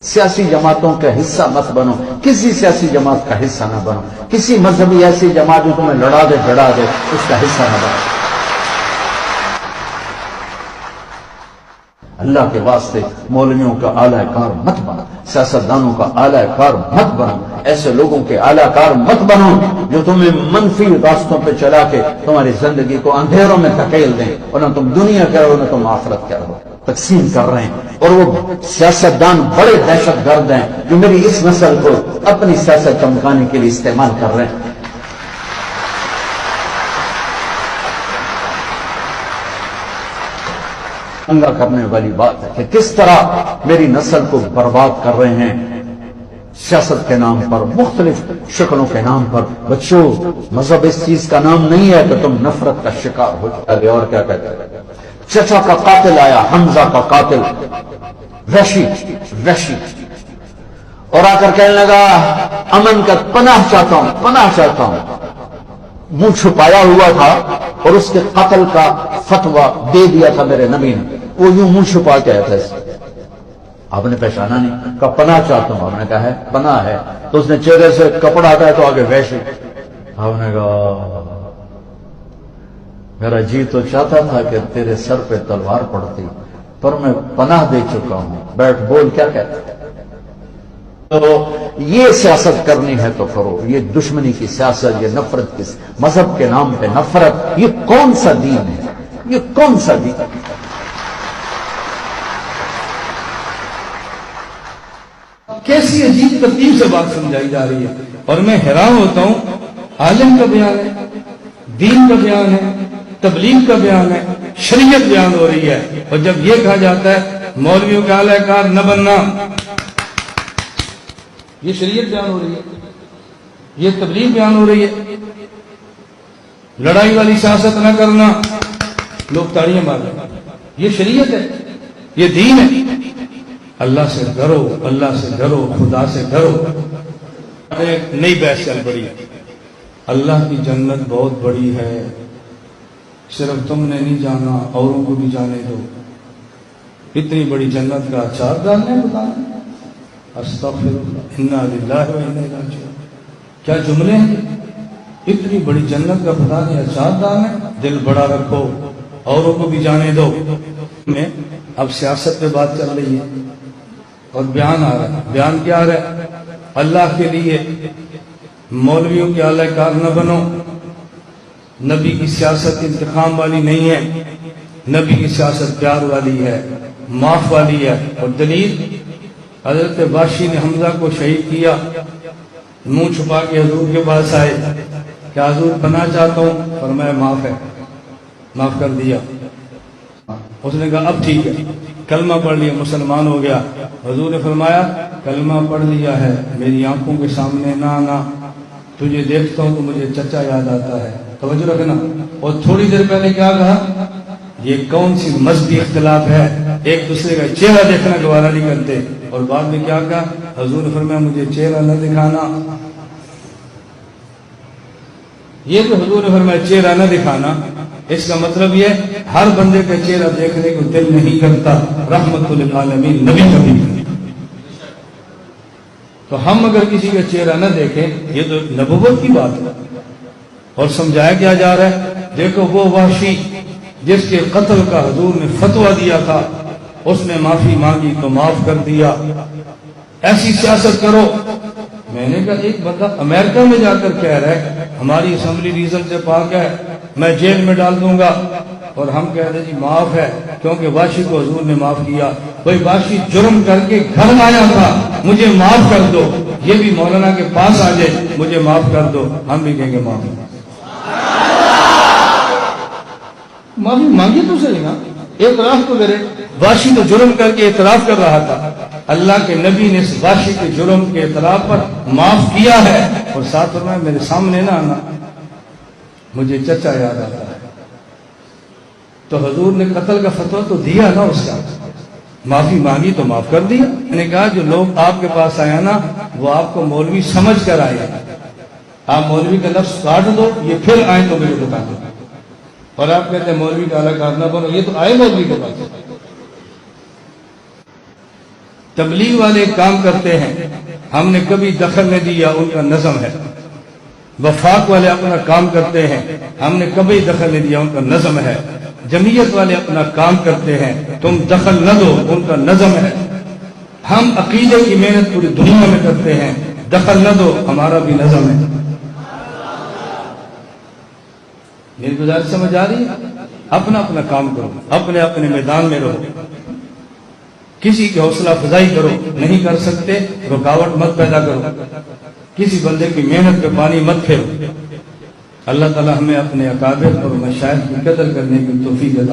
سیاسی جماعتوں کا حصہ مت بنو، کسی سیاسی جماعت کا حصہ نہ بنو، کسی مذہبی ایسی جماعت جو تمہیں لڑا دے جڑا دے اس کا حصہ نہ بنو۔ اللہ کے واسطے مولویوں کا اعلی کار مت بنو، سیاستدانوں کا اعلی کار مت بنو، ایسے لوگوں کے اعلی کار مت بنو جو تمہیں منفی راستوں پہ چلا کے تمہاری زندگی کو اندھیروں میں دھکیل دیں، اور نہ تم دنیا کے رہو نہ تم آخرت کے رہو۔ تقسیم کر رہے ہیں، اور وہ سیاستدان بڑے دہشت گرد ہیں جو میری اس نسل کو اپنی سیاست چمکانے کے لیے استعمال کر رہے ہیں۔ انگا کرنے والی بات ہے کہ کس طرح میری نسل کو برباد کر رہے ہیں سیاست کے نام پر، مختلف شکلوں کے نام پر۔ بچوں، مذہب اس چیز کا نام نہیں ہے کہ تم نفرت کا شکار ہو جائے۔ اور کیا کہتے ہیں، چچا کا قاتل آیا، حمزہ کا قاتل، وحشی اور آ کر کہنے لگا امن کا پناہ چاہتا ہوں، پناہ چاہتا ہوں۔ منہ چھپایا ہوا تھا اور اس کے قتل کا فتویٰ دے دیا تھا میرے نبی نے، وہ یوں منہ چھپا کے آیا تھا۔ آپ نے پہچانا نہیں، کہا پناہ چاہتا ہوں۔ آپ نے کہا ہے پناہ ہے، تو اس نے چہرے سے کپڑا ہٹایا تو آگے وحشی۔ آپ نے کہا میرا جی تو چاہتا تھا کہ تیرے سر پہ تلوار پڑتی، پر میں پناہ دے چکا ہوں، بیٹھ بول کیا کہتا ہے۔ تو یہ سیاست کرنی ہے تو کرو، یہ دشمنی کی سیاست، یہ نفرت کی، مذہب کے نام پہ نفرت، یہ کون سا دین ہے، یہ کون سا دین ہے؟ کیسی عجیب ترتیب سے بات سمجھائی جا رہی ہے، اور میں حیران ہوتا ہوں۔ عالم کا بیان ہے، دین کا بیان ہے، تبلیغ کا بیان ہے، شریعت بیان ہو رہی ہے، اور جب یہ کہا جاتا ہے مولویوں کا اعلی کار نہ بننا، یہ شریعت بیان ہو رہی ہے، یہ تبلیغ بیان ہو رہی ہے، لڑائی والی سیاست نہ کرنا، لوگ تاڑیاں مار رہے ہیں، یہ شریعت ہے، یہ دین ہے۔ اللہ سے ڈرو، اللہ سے ڈرو، خدا سے ڈرو۔ ایک نئی بحث چل پڑی ہے، اللہ کی جنت بہت بڑی ہے، صرف تم نے نہیں جانا، اوروں کو بھی جانے دو۔ اتنی بڑی جنت کا اچار ڈالنے بتانا، استغفر اللہ، انا للہ و انا الیہ راجعون، کیا جملے ہیں؟ اتنی بڑی جنت کا خدا نے اچار ڈالنا، دل بڑا رکھو، اوروں کو بھی جانے دو۔ میں اب سیاست پہ بات چل رہی ہے اور بیان آ رہا ہے۔ بیان کیا آ رہا ہے؟ اللہ کے لیے مولویوں کے اعلی کار نہ بنو۔ نبی کی سیاست انتقام والی نہیں ہے، نبی کی سیاست پیار والی ہے، معاف والی ہے۔ اور دلیل، حضرت باشی نے حمزہ کو شہید کیا، منہ چھپا کے حضور کے پاس آئے کہ حضور پناہ چاہتا ہوں، فرمایا معاف ہے، معاف کر دیا۔ اس نے کہا اب ٹھیک ہے، کلمہ پڑھ لیا، مسلمان ہو گیا۔ حضور نے فرمایا کلمہ پڑھ لیا ہے، میری آنکھوں کے سامنے نہ آنا، تجھے دیکھتا ہوں تو مجھے چچا یاد آتا ہے۔ توجہ رکھنا۔ اور تھوڑی دیر پہلے کیا کہا؟ یہ کون سی مذہبی اختلاف ہے، ایک دوسرے کا چہرہ دیکھنا گوارا نہیں کرتے۔ اور بعد میں کیا کہا؟ حضور نے فرمایا مجھے چہرہ نہ دکھانا۔ یہ تو حضور نے فرمایا چہرہ نہ دکھانا، اس کا مطلب یہ ہر بندے کا چہرہ دیکھنے کو دل نہیں کرتا، رحمت للعالمین نبی کبھی۔ تو ہم اگر کسی کا چہرہ نہ دیکھیں، یہ تو نبوت کی بات ہے۔ اور سمجھایا کیا جا رہا ہے؟ دیکھو وہ وحشی جس کے قتل کا حضور نے فتویٰ دیا تھا، اس نے معافی مانگی تو معاف کر دیا۔ ایسی سیاست کرو۔ میں نے کہا ایک بندہ امریکہ میں جا کر کہہ رہا ہے ہماری اسمبلی ڈیزل سے پاک ہے، میں جیل میں ڈال دوں گا، اور ہم کہتے ہیں جی معاف ہے کیونکہ واشی کو حضور نے معاف کیا۔ بھائی واشی جرم کر کے گھر آیا تھا، مجھے معاف کر دو، یہ بھی مولانا کے پاس آ جائے مجھے معاف کر دو، ہم بھی کہیں گے معاف۔ معافی مانگی تو صحیح نا، اعتراف تو کرے۔ واشی تو جرم کر کے اعتراف کر رہا تھا، اللہ کے نبی نے اس واشی کے جرم کے اعتراف پر معاف کیا ہے، اور ساتھ فرمایا میرے سامنے نہ آنا، مجھے چچا یاد آتا ہے۔ تو حضور نے قتل کا فتویٰ تو دیا نا، اس کا معافی مانگی تو معاف کر دیا۔ میں نے کہا جو لوگ آپ کے پاس آیا نا وہ آپ کو مولوی سمجھ کر آئے، آپ مولوی کا لفظ کاٹ دو، یہ پھر آئے تو مجھے بتا دو۔ اور آپ کہتے ہیں مولوی کا اعلی کار نہ بنو، یہ تو آئے مولوی کے پاس۔ تبلیغ والے کام کرتے ہیں، ہم نے کبھی دخل نہیں دیا، ان کا نظم ہے۔ وفاق والے اپنا کام کرتے ہیں، ہم نے کبھی دخل نہیں دیا، ان کا نظم ہے۔ جمعیت والے اپنا کام کرتے ہیں، تم دخل نہ دو، ان کا نظم ہے۔ ہم عقیدے کی محنت پوری دنیا میں کرتے ہیں، دخل نہ دو، ہمارا بھی نظم ہے۔ میری گزارش سمجھ آ رہی ہے؟ اپنا اپنا کام کرو، اپنے اپنے میدان میں رہو، کسی کی حوصلہ افزائی کرو، نہیں کر سکتے رکاوٹ مت پیدا کرو، کسی بندے کی محنت پہ پانی مت پھیرو۔ اللہ تعالی ہمیں اپنے اکابر اور مشائخ کی قدر کرنے کی توفیق عطا